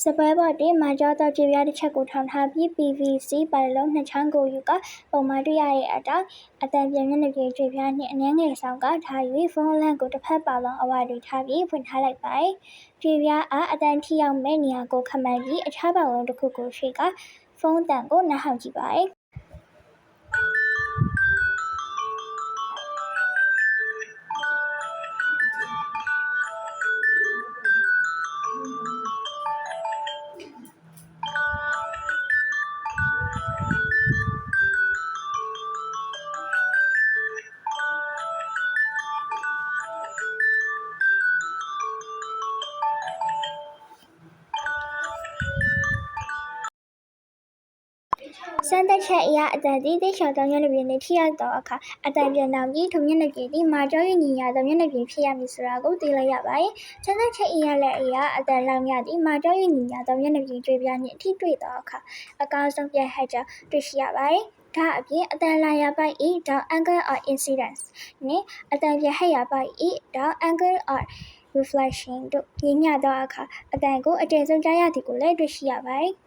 စပွဲပေါ်တွင်မာကျောသောကြွေပြားတစ်ချက်ကိုထောင်ထားပြီး PVC ပိုက်လုံး2ချောင်းကိုယူကာပုံမှာတွေ့ရတဲ့အတိုင်းအသံပြင်းမျက်နှာပြင်ကြွေပြားနှင့်အနည်းငယ်ဆောင်ကာထား၍ဖုန်းအလန့်ကိုတစ်ဖက်ပါလုံးအဝတွင်ထားပြီးဖွင့်ထားလိုက်ပါကြွေပြားအားအသံထိရောက်မဲ့နေရာကိုခန့်မှန်းပြီးအခြားပါလုံးတစ်ခုကိုရွှေ့ကာဖုန်းအသံကိုနားထောင်ကြည့်ပါစမ်းသပ်ချက်အရအသံသည်သိပ်လျှော့သောမျက်နှာပြင်နှင့်ထိရောက်သောအခါအသံပြန်တောင်ပြီးထိုမျက်နှာပြင်သည်မာကျော၍ညီမျှသောမျက်နှာပြင်ဖြစ်ရမည်ဆိုတာကိုသိလိုက်ရပါသည်စမ်းသပ်ချက်အရလည်းအရာအသံလောင်ရသည်မာကျော၍ညီမျှသောမျက်နှာပြင်ကြွေပြားနှင့်ထိတွေ့သောအခါအကောင်းဆုံးပြတ်ဟတ်ကြောင်းတွေ့ရှိရပါသည်ဒါအပြင်အသံလာရပိုက်၏ down angle or incidence နှင့်အသံပြတ်ဟတ်ရပိုက်၏ down angle or reflection တို့ညီမျှသောအခါအသံကိုအကျယ်ဆုံးကြားရသည်ကိုလည်းတွေ့ရှိရပါသည်